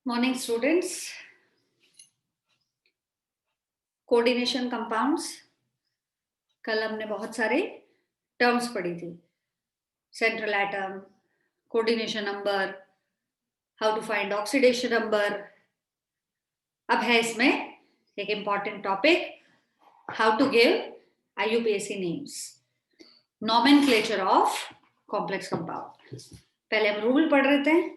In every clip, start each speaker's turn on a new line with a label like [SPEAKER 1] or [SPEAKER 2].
[SPEAKER 1] Morning students, coordination compounds. कल हमने बहुत सारे टर्म्स पढ़ी थी। Central atom, coordination number, how to find oxidation number. अब है इसमें एक important topic, how to give IUPAC names, nomenclature of complex compound. पहले हम रूल पढ़ रहे थे,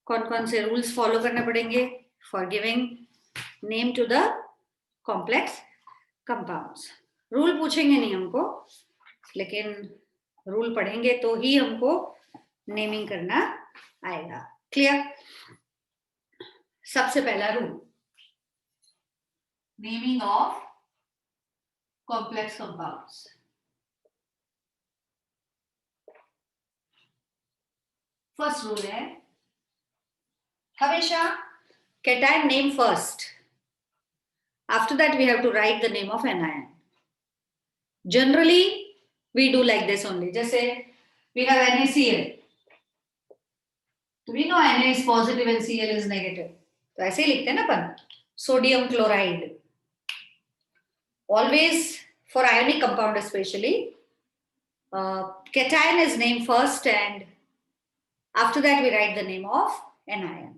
[SPEAKER 1] कौन कौन से रूल्स फॉलो करने पड़ेंगे for giving name to the complex compounds. Rule पूछेंगे नहीं हमको, लेकिन रूल पढ़ेंगे तो ही हमको नेमिंग करना आएगा। क्लियर? सबसे पहला rule, naming of complex compounds. First rule है, हमेशा cation name first, after that we have to write the name of anion. Generally we do like this only. जैसे we have NaCl, तो we know Na is positive and Cl is negative, तो ऐसे ही लिखते हैं ना अपन, sodium chloride. Always for ionic compound especially, cation is named first and after that we write the name of anion.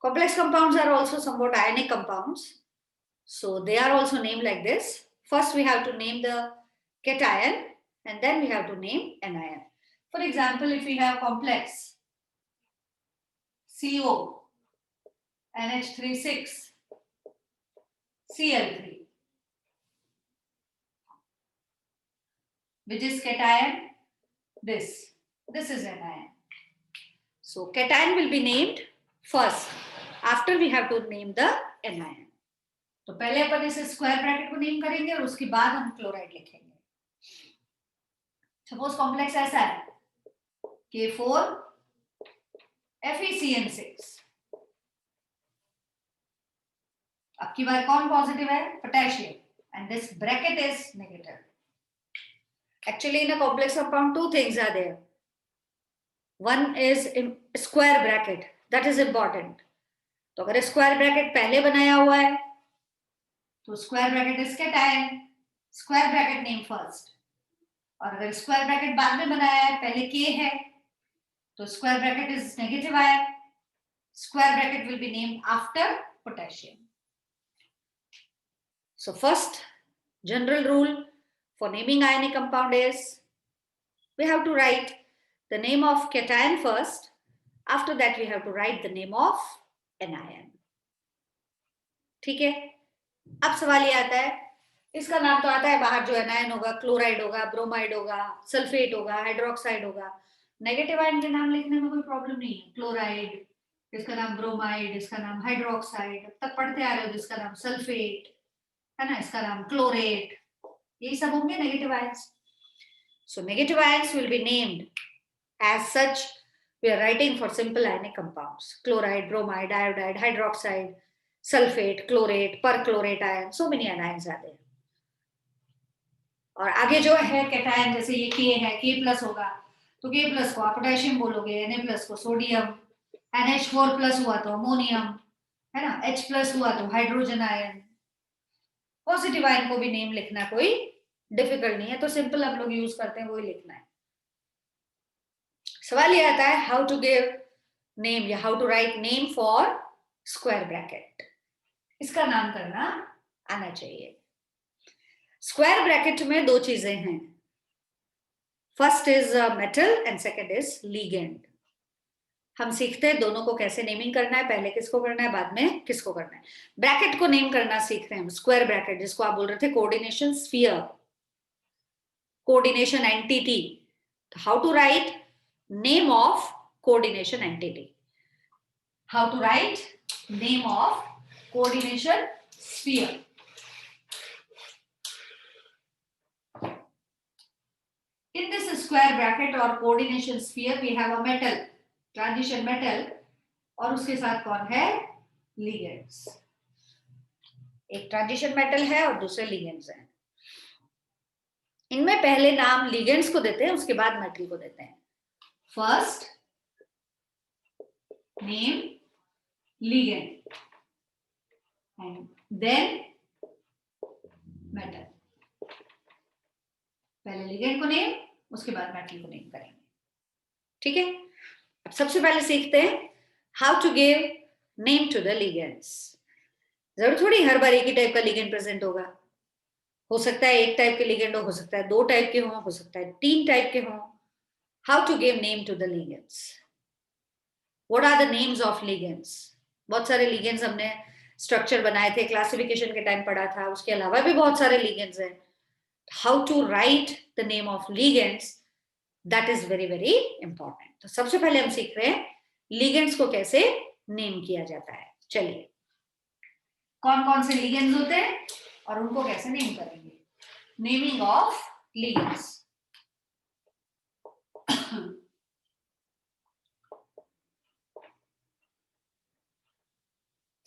[SPEAKER 1] Complex compounds are also somewhat ionic compounds, so they are also named like this. First we have to name the cation and then we have to name anion. For example, if we have complex CO NH36 Cl3, which is cation, this is anion. So cation will be named first, after we have to name the anion. तो पहले अपन इसे square bracket को name करेंगे और उसके बाद हम chloride लिखेंगे। सपोज कॉम्प्लेक्स ऐसा है, K4 FeCN6। अब की बार कौन पॉजिटिव है? Potassium, and this bracket is negative. Actually in a complex compound two things are there. One is square bracket, that is important. तो अगर स्क्वायर ब्रैकेट पहले बनाया हुआ है तो square bracket is cation, square bracket name first. और अगर square bracket बाद में बनाया है, पहले K है, तो स्क्वायर ब्रैकेट इज नेगेटिव आया, square bracket will be named after potassium. So first general rule for naming ionic compound is we have to write the name of cation first, after that we have to write the name of anion. ठीक है? अब सवाल ये आता है, इसका नाम तो आता है बाहर, जो एनायन होगा, क्लोराइड होगा, ब्रोमाइड होगा, सल्फेट होगा, हाइड्रोक्साइड होगा। नेगेटिव आयन के नाम लिखने में कोई प्रॉब्लम नहीं है। क्लोराइड, इसका नाम ब्रोमाइड, इसका नाम हाइड्रोक्साइड, अब तक पढ़ते आ रहे हो, जिसका नाम सल्फेट है ना, इसका नाम क्लोरेट, यही सब होंगे negative ions. So negative ions will be named as such. We are writing for simple ionic compounds: chloride, bromide, iodide, hydroxide, sulfate, chlorate, perchlorate ion. So many anions are there. और आगे जो है cation, जैसे ये K है, K plus होगा तो K plus को आप पोटेशियम बोलोगे, Na प्लस को सोडियम, NH4 प्लस हुआ तो अमोनियम, है ना, H प्लस हुआ तो हाइड्रोजन आयन। पॉजिटिव आयन को भी नेम लिखना कोई डिफिकल्ट नहीं है, तो सिंपल हम लोग यूज करते हैं, वही लिखना है। सवाल ये आता है, हाउ टू गिव नेम या how to write name for square bracket. इसका नाम करना आना चाहिए। स्क्वायर ब्रैकेट में दो चीजें हैं, first is metal and second is ligand. हम सीखते हैं दोनों को कैसे नेमिंग करना है, पहले किसको करना है, बाद में किसको करना है। ब्रैकेट को नेम करना सीख रहे हैं हम, स्क्वायर ब्रैकेट, जिसको आप बोल रहे थे coordination sphere, coordination entity. How to write name of coordination entity? How to write name of coordination sphere? In this square bracket or coordination sphere we have a metal, transition metal, और उसके साथ कौन है? ligands. एक transition metal है और दूसरे ligands हैं। इनमें पहले नाम लिगेंड्स को देते हैं, उसके बाद मेटल को देते हैं। First name ligand and then metal. पहले लिगेंड को नेम, उसके बाद मेटल को नेम करेंगे. ठीक है. अब सबसे पहले सीखते हैं how to give name to the ligands. जरूर थोड़ी हर बार एक ही टाइप का लिगेंड प्रेजेंट होगा. हो सकता है एक टाइप के लिगेंड हो सकता है 2 टाइप के हो सकता है 3 टाइप के हो. How to give name to the ligands. What are the names of ligands. बहुत सारे लिगेंड्स हमने स्ट्रक्चर बनाए थे, क्लासिफिकेशन के टाइम पढ़ा था. उसके अलावा भी बहुत सारे लिगेंड्स हैं. How to write the name of ligands, that is very very important. तो सबसे पहले हम सीख रहे हैं लिगेंड्स को कैसे नेम किया जाता है. चलिए, कौन कौन से लिगेंड्स होते हैं और उनको कैसे नेम करेंगे. Naming of ligands.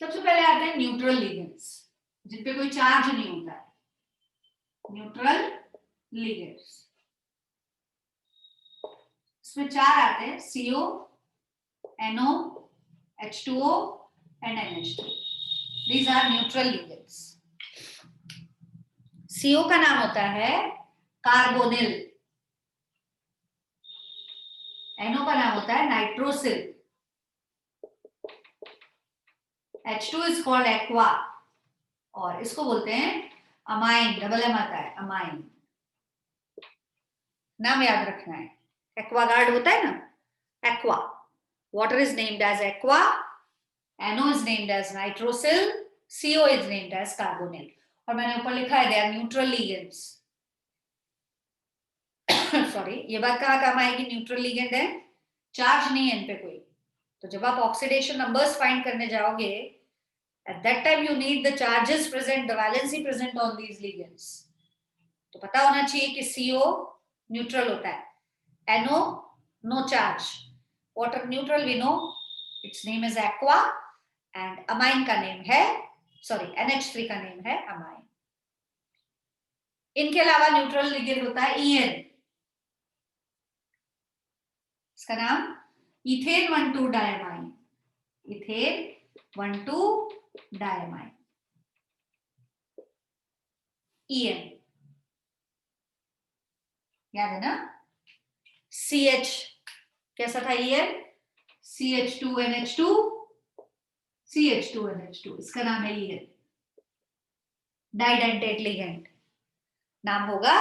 [SPEAKER 1] सबसे पहले आते हैं न्यूट्रल लिगेंड्स, जिन पे कोई चार्ज नहीं होता है. न्यूट्रल लिगेंड्स, इसमें 4 आते हैं. CO, NO, H2O and NH2. These are neutral ligands. CO का नाम होता है कार्बोनिल. NO का नाम होता है nitrosyl. H2 is called aqua और इसको बोलते हैं अमाइन. डबल एम आता है, अमाइन. नाम याद रखना है. एक्वागार्ड होता है ना, aqua. Water is named as aqua, NO is named as nitrosyl, CO is named as carbonyl. और मैंने ऊपर लिखा है they are neutral ligands. Sorry, ये बात कहाँ काम आएगी. न्यूट्रल लिगेंड है, चार्ज नहीं है इन पे कोई. तो जब आप ऑक्सीडेशन नंबर्स फाइंड करने जाओगे, at that time you need the charges present, the valency present on these ligands. तो पता होना चाहिए कि CO न्यूट्रल होता है, NO no charge, water neutral we know its name is aqua and amine का नेम है, सॉरी NH3 का नेम है अमाइन. इनके अलावा न्यूट्रल लिगेंड होता है EN. इसका नाम ethane 1,2 diamine. Ethane 1,2 diamine, EN. याद है ना. CH कैसा था EN? CH2NH2, CH2NH2. इसका नाम है EN. डाइडेंटेट लिगेंड, नाम होगा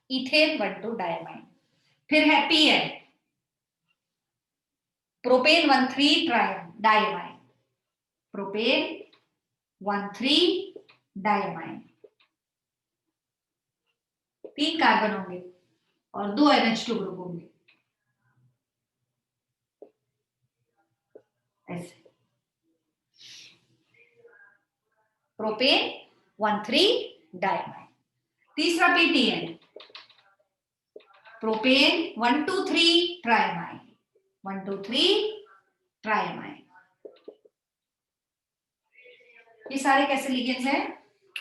[SPEAKER 1] इथेन 1,2 डायमाइन. फिर है PN, propane 1,3 diamine. Propane 1,3 diamine. 3 carbon होंगे और 2 NH2 ग्रुप होंगे. ऐसे प्रोपेन 1,3 डायमाइन. तीसरा PTN, प्रोपेन 1,2,3 ट्रायमाइन. 1,2,3 ट्रायमाइन. ये सारे कैसे लिगेंड्स हैं?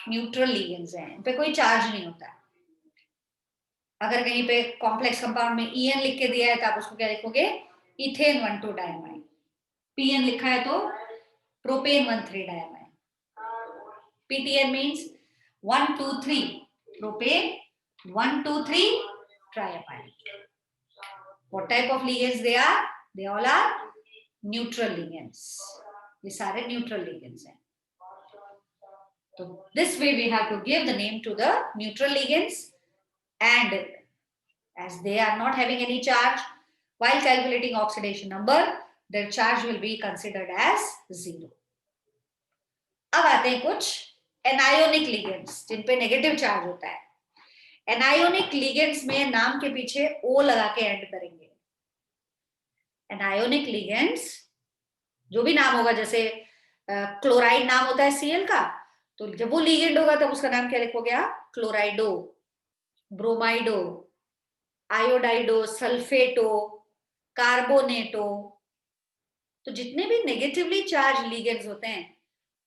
[SPEAKER 1] न्यूट्रल लिगेंड्स हैं. इन पे कोई चार्ज नहीं होता है. अगर कहीं पे कॉम्प्लेक्स कंपाउंड में EN लिख के दिया है तो आप उसको क्या लिखोगे? Ethane 1,2 diamine. PN लिखा है तो propane 1,3 diamine. PTN means 1,2,3 propane 1,2,3 triamine. What type of ligands they are? They all are neutral ligands. ये सारे neutral ligands हैं. So this way we have to give the name to the neutral ligands, and as they are not having any charge, while calculating oxidation number, their charge will be considered as 0. अब आते हैं कुछ anionic ligands जिन पे negative charge होता है. Anionic ligands में नाम के पीछे O लगा के एंड करेंगे. एनायोनिक लिगेंड्स जो भी नाम होगा, जैसे क्लोराइड नाम होता है Cl का, तो जब वो लिगेंड होगा तब उसका नाम क्या लिखोगे आप? क्लोराइडो, ब्रोमाइडो, आयोडाइडो, सल्फेटो, कार्बोनेटो. तो जितने भी नेगेटिवली चार्ज लिगेंड्स होते हैं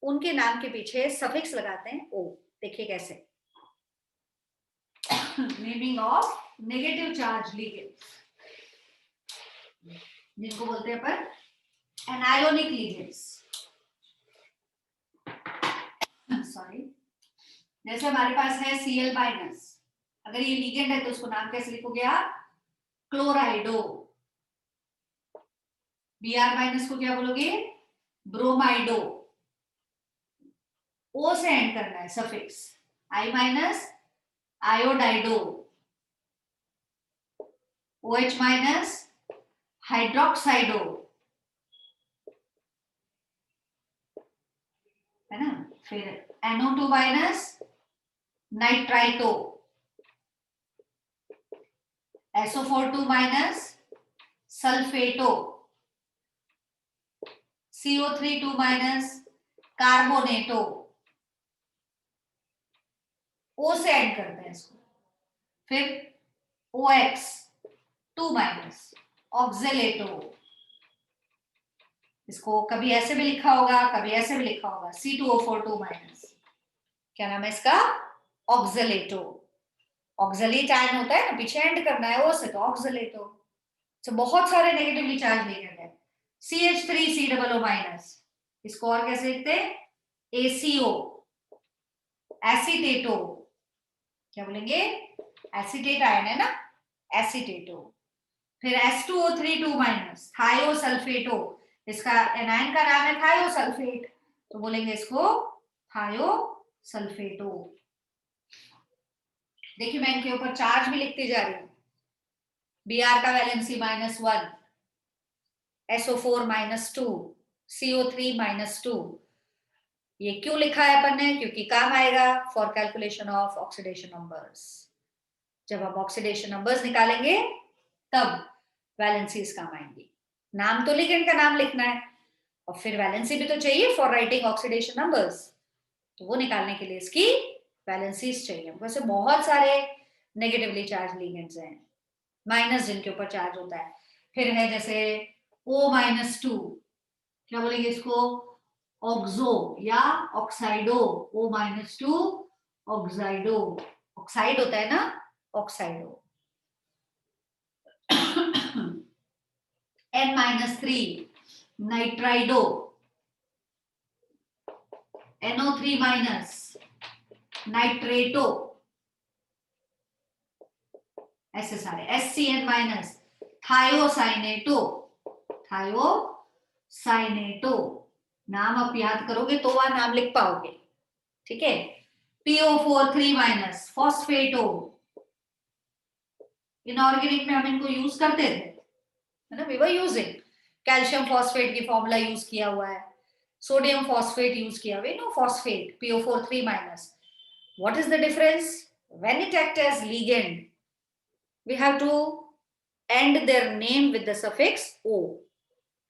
[SPEAKER 1] उनके नाम के पीछे सफिक्स लगाते हैं O. देखिए कैसे. Naming of negative charge ligands जिनको बोलते हैं अपन एनायोनिक लिगेंड्स. सॉरी, जैसे हमारे पास है Cl माइनस, अगर ये लिगेंड है तो उसको नाम कैसे लिखोगे आप? क्लोराइडो। Br माइनस को क्या बोलोगे? ब्रोमाइडो। ओ से एंड करना है suffix. I minus iodido. OH minus hydroxido, है ना। फिर NO2 minus nitrito. SO42 minus sulphato. CO32 minus carbonato. ओ से ऐड करते हैं इसको। फिर OX2 माइनस ऑक्जेलेटो। इसको कभी ऐसे भी लिखा होगा, कभी ऐसे भी लिखा होगा, C2O42 माइनस। क्या नाम है इसका? ऑक्जेलेटो। ऑक्जेलेट आयन होता है ना, पीछे एंड करना है ओ से, तो ऑक्जेलेटो। तो बहुत सारे नेगेटिवली चार्ज लिगेंड है। CH3COO माइनस, इसको और कैसे लिखते हैं? ACO, एसीटेटो। क्या बोलेंगे? एसीटेट आयन है ना, एसीटेटो। फिर S2O32 माइनस थायोसल्फेटो, इसका एनायन का नाम है थायोसल्फेट, तो बोलेंगे इसको थायोसल्फेटो। देखिए मैं इनके ऊपर चार्ज भी लिखती जा रही हूँ। Br का वैलेंसी -1, SO4 -2, CO3 -2। ये क्यों लिखा है अपन ने? क्योंकि काम आएगा for calculation of oxidation numbers. जब हम ऑक्सीडेशन नंबर्स निकालेंगे तब वैलेंसीज काम आएंगी। नाम तो लिगेंड का नाम लिखना है और फिर वैलेंसी भी तो चाहिए फॉर राइटिंग ऑक्सीडेशन नंबर्स, तो वो निकालने के लिए इसकी वैलेंसीज चाहिए। वैसे बहुत सारे नेगेटिवली चार्ज लिगेंड्स हैं, माइनस जिनके ऊपर चार्ज होता है। फिर है जैसे O-2, क्या बोलेंगे इसको? ऑक्सो या ऑक्साइडो। O-2 ऑक्साइडो, ऑक्साइड होता है ना, ऑक्साइडो। N-3 नाइट्राइडो। NO3 minus नाइट्रेटो। ऐसे सारे। SCN minus thiocyanato, thiocyanato. नाम आप याद करोगे तो वह नाम लिख पाओगे, ठीक है। PO43 minus फॉस्फेटो। इनऑर्गेनिक में हम इनको यूज करते थे, है ना, we were using. Calcium phosphate की फॉर्मूला यूज किया हुआ है, सोडियम फॉस्फेट यूज किया हुआ है, no phosphate, PO43 minus. What is the difference? When it acts as ligand, we have to end their name with the suffix O.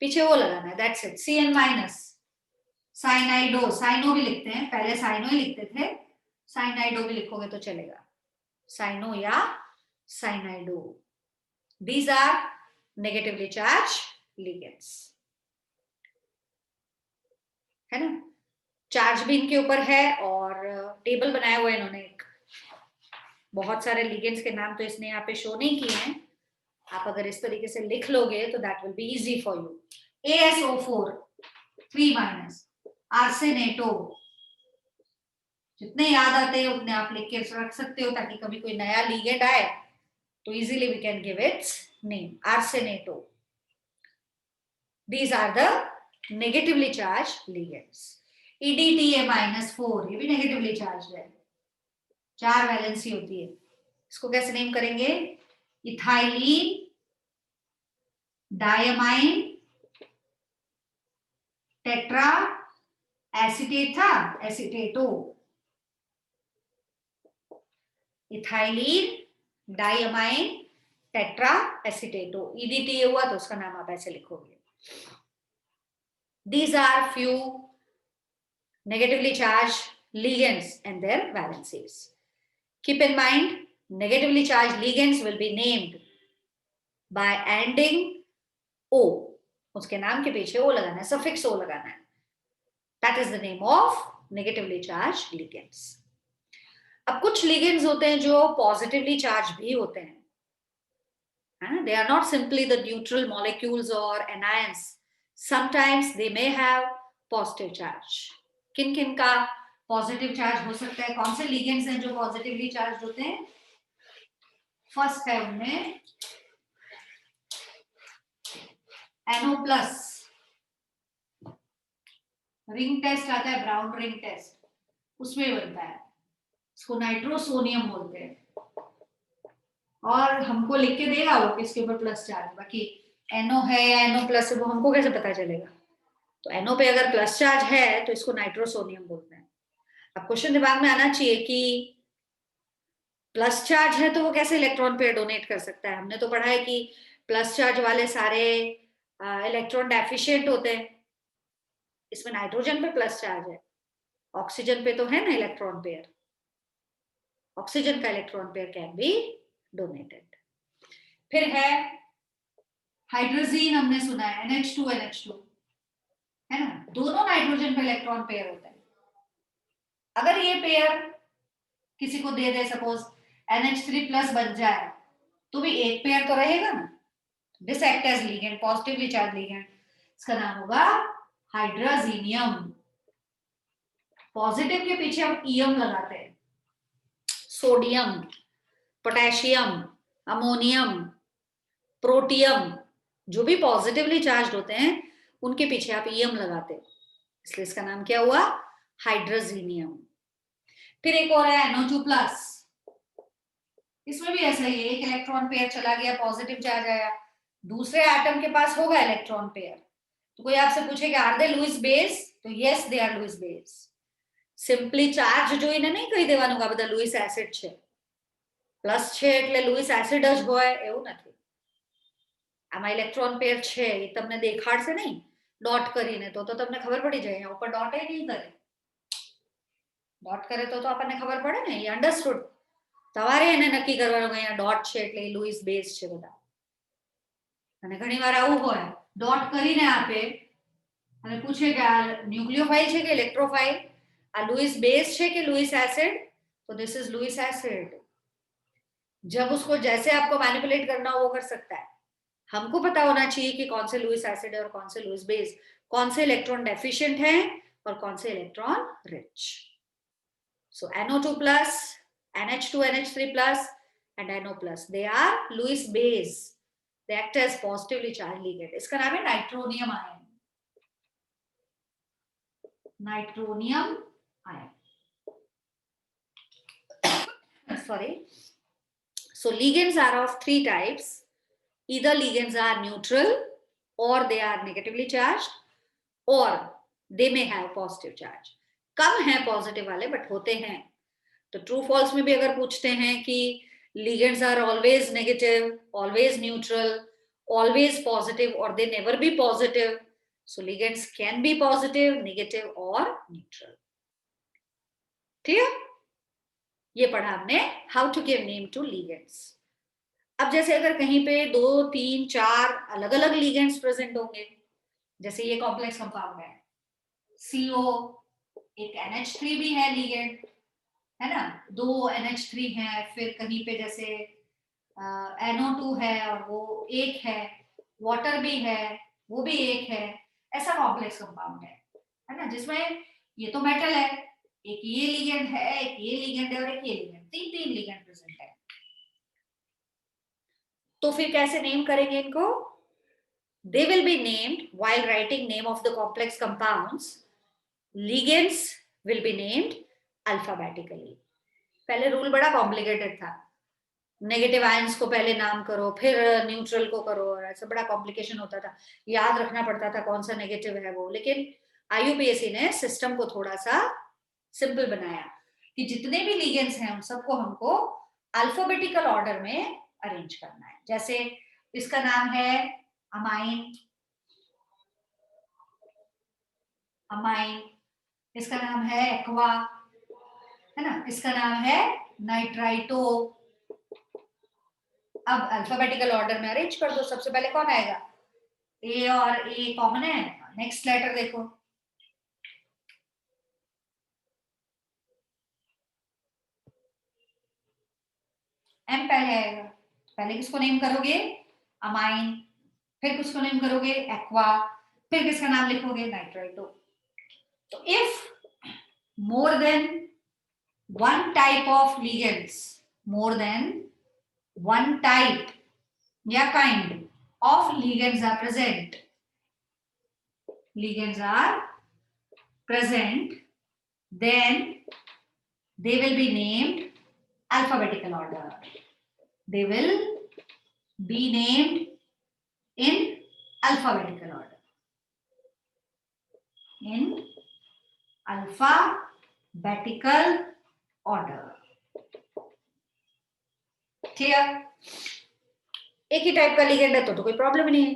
[SPEAKER 1] पीछे O लगाना है, that's it. CN minus cyanido, cyano भी लिखते हैं, पहले साइनो ही लिखते थे, साइनाइडो भी लिखोगे तो चलेगा, साइनो या साइनाइडो। These are negatively charged ligands, है ना। चार्ज भी इनके ऊपर है और टेबल बनाया हुआ है इन्होंने एक, बहुत सारे लिगेंड्स के नाम तो इसने यहाँ पे शो नहीं किए हैं। आप अगर इस तरीके से लिख लोगे तो that will be easy for you. ASO4 3 minus arsenato. जितने याद आते हैं उतने आप लिख के रख सकते हो, ताकि कभी कोई नया लिगेंड आए तो easily we can give its name, arsenato. These are the negatively charged ligands. EDTA-4, ये भी नेगेटिवली चार्ज है, 4 वैलेंसी होती है। इसको कैसे नेम करेंगे? इथाइलीन डायमाइन टेट्रा एसीटेट था, एसीटेटो। इथाइलीन डायमाइन टेट्रा एसीटेटो, EDTA हुआ तो उसका नाम आप ऐसे लिखोगे। These are few negatively charged ligands and their valencies. Keep in mind, negatively charged ligands will be named by ending O. उसके नाम के पीछे O लगाना है, suffix O लगाना है. That is the name of negatively charged ligands. अब कुछ ligands होते हैं जो positively charged भी होते हैं. They are not simply the neutral molecules or anions. Sometimes they may have positive charge. किन किन का पॉजिटिव चार्ज हो सकता है। कौन से लिगेंड्स हैं जो पॉजिटिवली चार्ज होते हैं? फर्स्ट है उनमें NO प्लस, रिंग टेस्ट आता है, ब्राउन रिंग टेस्ट, उसमें बनता है, इसको नाइट्रोसोनियम बोलते हैं। और हमको लिख के देगा वो किसके ऊपर प्लस चार्ज, बाकी NO है या NO प्लस है वो हमको कैसे पता चलेगा? तो NO पे अगर प्लस चार्ज है तो इसको नाइट्रोसोनियम बोलते हैं। अब क्वेश्चन दिमाग में आना चाहिए कि प्लस चार्ज है तो वो कैसे इलेक्ट्रॉन पेयर डोनेट कर सकता है? हमने तो पढ़ा है कि प्लस चार्ज वाले सारे इलेक्ट्रॉन डेफिशिएंट होते हैं। इसमें नाइट्रोजन पे प्लस चार्ज है, ऑक्सीजन पे तो है ना इलेक्ट्रॉन पेयर, ऑक्सीजन का electron pair can be donated. फिर है हाइड्रोजीन, हमने सुना है NH2 NH2 है ना, दोनों नाइट्रोजन पे इलेक्ट्रॉन पेयर होता है। अगर ये पेयर किसी को दे दे, सपोज NH3 प्लस बन जाए, तो भी एक पेयर तो रहेगा ना। This act as ligand, positively charge ligand, इसका नाम होगा हाइड्रोजीनियम। पॉजिटिव के पीछे हम ईएम लगाते हैं, सोडियम, पोटेशियम, अमोनियम, प्रोटियम, जो भी पॉजिटिवली चार्ज होते हैं उनके पीछे आप ईएम लगाते हैं, इसलिए इसका नाम क्या हुआ? हाइड्रोजीनियम। फिर एक और है NO2 प्लस, इसमें भी ऐसा ही है, एक इलेक्ट्रॉन पेयर चला गया, पॉजिटिव चार्ज आया, दूसरे एटम के पास होगा इलेक्ट्रॉन पेयर, तो कोई आपसे पूछेगा आर दे लुईस बेस, तो yes they are Lewis base. Simply charge જોઈને નહીં કહી દેવાનું કે આ બધા લुईस એસિડ છે, પ્લસ છે એટલે લुईस એસિડ જ હોય એવું નથી। આમાં ઇલેક્ટ્રોન પેર છે એ તમને દેખાડશે નહીં ડોટ કરીને, તો તમને ખબર પડી જાય, અહીંયા ઉપર ડોટ નહીં કરે, ડોટ કરે તો આપણને ખબર પડે ને, એ અંડરસ્ટુડ। તમારે એને નક્કી કરવાનું કે અહીંયા ડોટ છે એટલે એ લुईस બેઝ છે બધા। અને ઘણીવાર આવું હોય, ડોટ કરીને આપે અને પૂછે કે આ ન્યુક્લિયોફાઇલ છે કે ઇલેક્ટ્રોફાઇલ, आ लुईस बेस है कि लुईस एसिड, तो दिस इज लुईस एसिड। जब उसको जैसे आपको मैनिपुलेट करना हो वो कर सकता है। हमको पता होना चाहिए कि कौन से लुईस एसिड है और कौन से लुईस बेस, कौन से इलेक्ट्रॉन डेफिशिएंट है और कौन से electron rich. So NO2 plus, NH2 NH3 plus and NO plus, they are Lewis base, they act as positively charge ligand. इसका नाम है nitronium ion, nitronium ion, sorry। So ligands are of three types, either ligands are neutral or they are negatively charged or they may have positive charge। कम है positive वाले but होते हैं। तो true false में भी अगर पूछते हैं कि ligands are always negative, always neutral, always positive or they never be positive, so ligands can be positive, negative or neutral। ठीक है, ये पढ़ा हमने how to give name to ligands. अब जैसे अगर कहीं पे 2 3 4 अलग अलग लिगेंड्स प्रेजेंट होंगे, जैसे ये कॉम्प्लेक्स कंपाउंड है CO, एक NH3 भी है लिगेंड, है ना, 2 NH3 है, फिर कहीं पे जैसे NO2 है और वो एक है, वाटर भी है वो भी एक है, ऐसा कॉम्प्लेक्स कंपाउंड है ना, जिसमें ये तो मेटल है, एक ये लिगेंड है, एक ये लिगेंड है और एक ये लिगेंड, तीन लिगेंड प्रेजेंट है। तो फिर कैसे नेम करेंगे इनको? They will be named while writing name of the complex compounds. Ligands will be named alphabetically। पहले रूल बड़ा कॉम्प्लिकेटेड था, नेगेटिव आयंस को पहले नाम करो फिर न्यूट्रल को करो, ऐसा बड़ा कॉम्प्लिकेशन होता था, याद रखना पड़ता था कौन सा नेगेटिव है वो। लेकिन IUPAC ने सिस्टम को थोड़ा सा सिंपल बनाया कि जितने भी लिगेंड्स हैं उन सबको हमको अल्फाबेटिकल ऑर्डर में अरेंज करना है। जैसे इसका नाम है अमाइन, अमाइन, इसका नाम है एक्वा, है ना, इसका नाम है नाइट्राइटो। अब अल्फाबेटिकल ऑर्डर में अरेंज कर दो, सबसे पहले कौन आएगा? ए और ए कॉमन है, नेक्स्ट लेटर देखो, एम पहले आएगा। पहले किसको नेम करोगे? अमाइन, फिर किसको नेम करोगे? एक्वा, फिर किसका नाम लिखोगे? नाइट्राइटो। तो if more than one type of ligands, more than one type या kind of ligands are present, ligands are present, then they will be named alphabetical order. They will be named in alphabetical order. In alphabetical order. Clear? एक ही type का ligand है तो कोई problem नहीं है,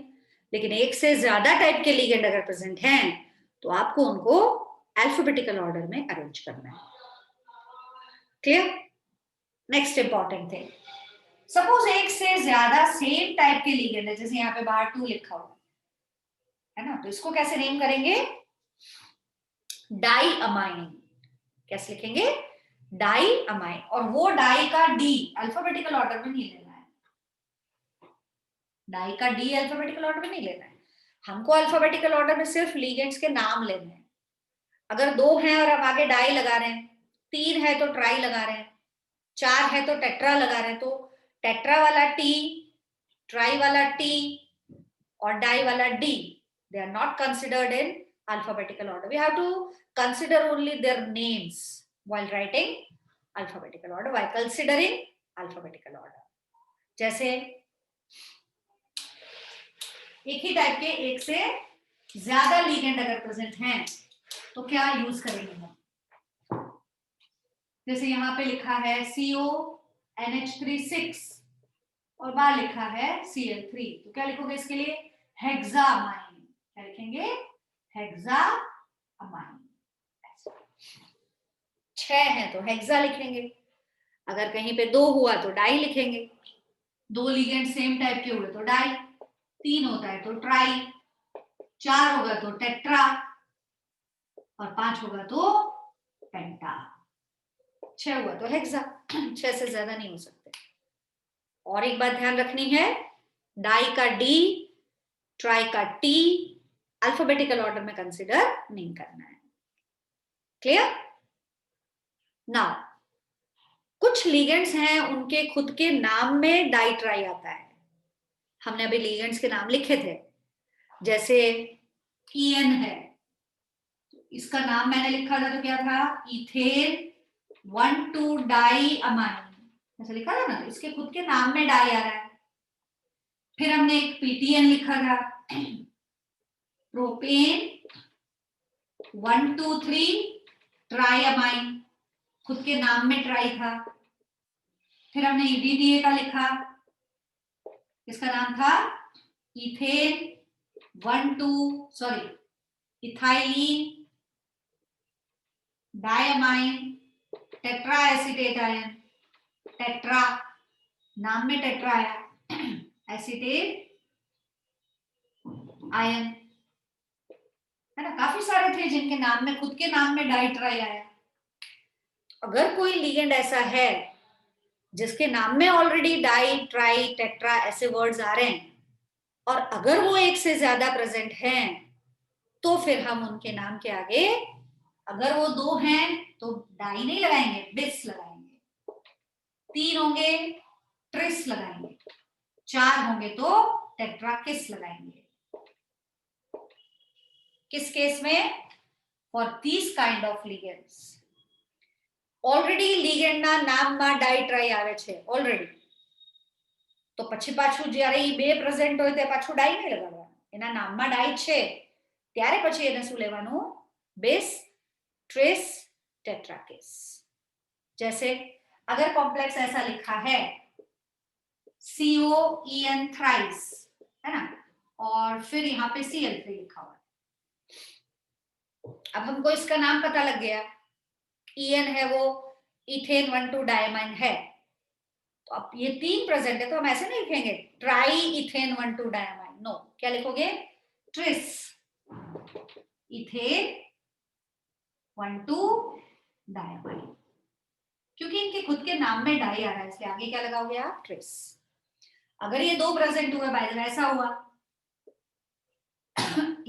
[SPEAKER 1] लेकिन एक से ज्यादा टाइप के लिगेंड अगर प्रेजेंट हैं तो आपको उनको अल्फाबेटिकल ऑर्डर में अरेंज करना है. Clear? Next important thing, suppose एक से ज्यादा सेम टाइप के लिगेंड है, जैसे यहाँ पे बाहर 2 लिखा हुआ है ना, तो इसको कैसे नेम करेंगे? Diamine. कैसे लिखेंगे? Diamine. और वो डाई का डी अल्फाबेटिकल ऑर्डर में नहीं लेना है, डाई का डी अल्फाबेटिकल ऑर्डर में नहीं लेना है. हमको अल्फाबेटिकल ऑर्डर में सिर्फ लिगेंड्स के नाम लेने हैं. अगर 2 हैं और हम आगे डाई लगा रहे हैं, 3 है तो ट्राई लगा रहे हैं, 4 है तो टेट्रा लगा रहे हैं, तो टेट्रा वाला टी, ट्राई वाला टी और डाई वाला D, they are not considered in alphabetical order. We have to consider only their names while writing alphabetical order, while considering alphabetical order. जैसे एक ही टाइप के एक से ज्यादा लिगेंड अगर प्रेजेंट हैं तो क्या यूज करेंगे हम? जैसे यहाँ पे लिखा है CONH3 और बाहर लिखा है Cl3, तो क्या लिखोगे इसके लिए? हेक्सामाइन. क्या लिखेंगे? हेक्सामाइन. 6 है तो हेक्सा लिखेंगे. अगर कहीं पे 2 हुआ तो डाई लिखेंगे. 2 लिगेंड सेम टाइप के हुए तो डाई, 3 होता है तो ट्राई, 4 होगा तो टेट्रा और 5 होगा तो पेंटा, 6 हुआ तो हेक्सा. 6 से ज्यादा नहीं हो सकते. और एक बात ध्यान रखनी है, डाई का डी, ट्राई का टी अल्फाबेटिकल ऑर्डर में कंसिडर नहीं करना है. क्लियर? नाउ कुछ लिगेंड्स हैं उनके खुद के नाम में डाई ट्राई आता है. हमने अभी लिगेंड्स के नाम लिखे थे, जैसे ईएन है, इसका नाम मैंने लिखा था तो क्या था? इथेन 1,2 डाई अमाइन, ऐसा लिखा था ना, तो इसके खुद के नाम में डाई आ रहा है. फिर हमने एक पीटीएन लिखा था, प्रोपेन 1,2,3 ट्राई अमाइन, खुद के नाम में ट्राई था. फिर हमने ईडीडीए का लिखा, इसका नाम था ethane 1,2 ethylene diamine tetra acetate ion, tetra नाम में टेट्रा आया, एसीटेट आयन है ना. काफी सारे थे जिनके नाम में, खुद के नाम में डाई ट्राई आया. अगर कोई लिगेंड ऐसा है जिसके नाम में ऑलरेडी डाई ट्राई टेट्रा ऐसे वर्ड्स आ रहे हैं और अगर वो एक से ज्यादा प्रेजेंट हैं तो फिर हम उनके नाम के आगे, अगर वो 2 हैं तो डाई नहीं लगाएंगे, डिस लगाएंगे. 3 होंगे ट्रिस लगाएंगे, 4 होंगे तो टेट्राकिस लगाएंगे. किस केस में? For this kind of ligands already લિગેન્ડના નામમાં ડાઈ ટ્રાઈ આવે છે ઓલરેડી, તો પછી પાછું જ્યારે ઈ બે પ્રેઝન્ટ હોય તે પાછું ડાઈ નહીં લગાડવાનું. એના નામમાં ડાઈ છે ત્યારે પછી એને શું લેવાનું? બેસ ट्रेस टेट्राकिस. जैसे अगर कॉम्प्लेक्स ऐसा लिखा है COEN थ्राइस है ना, और फिर यहाँ पे Cl3 लिखा हुआ है. अब हमको इसका नाम पता लग गया, ईएन है वो इथेन 1,2 डायमाइन है, तो अब ये 3 प्रेजेंट है तो हम ऐसे नहीं लिखेंगे ट्राई इथेन 1,2 डायमाइन. नो, क्या लिखोगे? ट्रिस इथेन 1,2 डायमाइन, क्योंकि इनके खुद के नाम में डाई आ रहा है इसलिए आगे क्या लगाओगे आप? ट्रिस. अगर ये 2 प्रेजेंट हुए बाय द वे ऐसा हुआ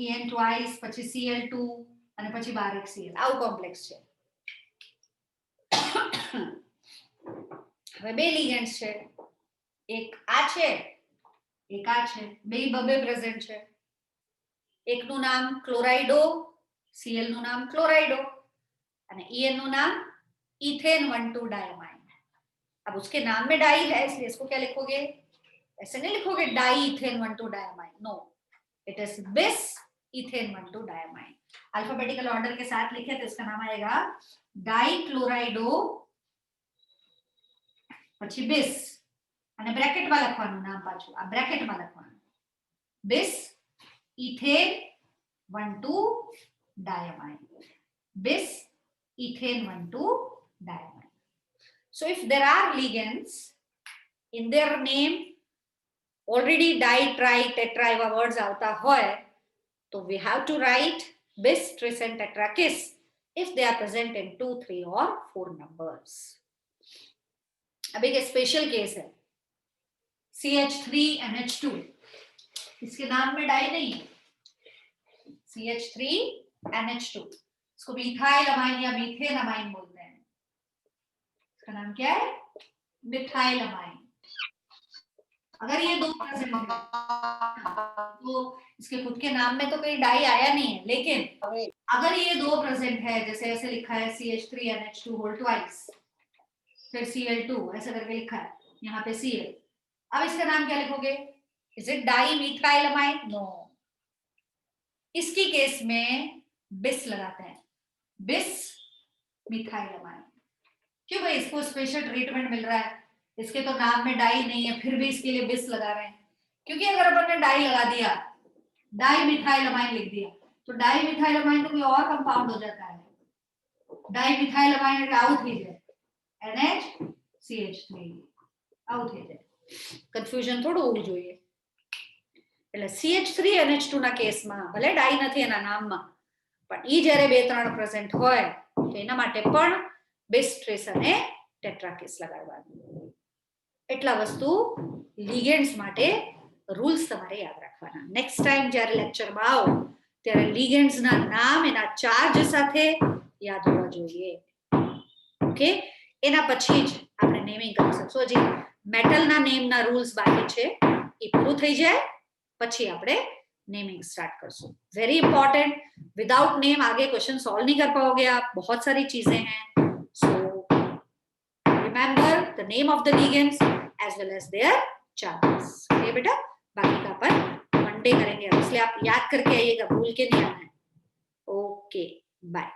[SPEAKER 1] EN ट्वाइस પછી Cl2 અને પછી બાર એક Cl, આવું કોમ્પ્લેક્સ છે હવે બે લિગેન્ડ્સ છે, એક આ છે, એક આ છે, બે બબે પ્રેઝન્ટ છે. એકનું નામ ક્લોરાઇડો, Cl નું નામ ક્લોરાइडो અને En નું નાम इथेन 1,2 डायमाइन. अब उसके नाम में डाई है इसलिए इसको क्या लिखोगे? ऐसे नहीं लिखोगे diethane 1,2 diamine. No, it is bis ethane 1,2 diamine. Alphabetical order के साथ लिखे तो इसका नाम आएगा डाई क्लोराइडो પછી बिस અને બ્રેકેટમાં લખવાનું નામ પાછું આ બ્રેકેટમાં લખવાનું बिस इथेन 1,2 डायमाइन. बिस ethane 1,2 diamine. So if there are ligands in their name already di, tri, tetra એવા words આવતા હોય તો we have to write bis, tris and tetrakis if they are present in 2, 3 or 4 numbers. अब एक special case है CH3NH2. इसके नाम में डाई नहीं है. CH3NH2 इसको मिथाइल अमाइन या मीथेन अमाइन बोलते हैं. इसका नाम क्या है? Methyl amine. अगर ये दो प्रेजेंट है तो इसके खुद के नाम में तो कोई डाई आया नहीं है, लेकिन अगर ये दो प्रेजेंट है जैसे ऐसे लिखा है CH3NH2 होल ट्वाइस, फिर Cl2 ऐसे करके लिखा है, यहाँ पे Cl. अब इसका नाम क्या लिखोगे? Is it dimethylamine? No. इसकी केस में बिस लगाते हैं, बिस मिथाइल अमाइन. क्यों भाई? इसको स्पेशल ट्रीटमेंट मिल रहा है, इसके तो नाम में डाई नहीं है फिर भी इसके लिए बिस लगा रहे हैं. क्योंकि अगर अपन ने डाई लगा दिया, डाई मिथाइल अमाइन लिख दिया, तो डाई मिथाइल अमाइन तो कोई और कंपाउंड हो जाता है. डाई मिथाइल अमाइन आउट થઈ જાય, NHCH3 આઉટ થઈ જાય. કન્ફ્યુઝન થોડું હોવું જોઈએ. એટલે CH3NH2 ના કેસમાં ભલે ડાઈ નથી એના નામમાં, પણ ઈ જ્યારે 2-3 પ્રેઝન્ટ હોય તો એના માટે પણ बिस, ट्रिस અને ટેટ્રાકિસ લગાડવાનું. એટલા વસ્તુ લિગેન્ડ્સ માટે રૂલ્સ તમારે યાદ રાખવાના. નેક્સ્ટ ટાઈમ જ્યારે લેક્ચરમાં આવો ત્યારે લિગેન્ડ્સના નામ એના ચાર્જ સાથે યાદ હોવા જોઈએ. ઓકે, એના પછી જ આપણે નેમિંગ કરી શકશું. હજી મેટલના નેમના રૂલ્સ બાકી છે, એ પૂરું થઈ જાય પછી આપણે नेमिंग स्टार्ट करसूं. Very important. विदाउट नेम आगे क्वेश्चन सॉल्व नहीं कर पाओगे आप. बहुत सारी चीजें हैं. So remember the name of the ligands as well as their charges. Okay बेटा, बाकी का अपन मंडे करेंगे, इसलिए आप याद करके आइएगा, भूल के नहीं आना है. Okay, bye.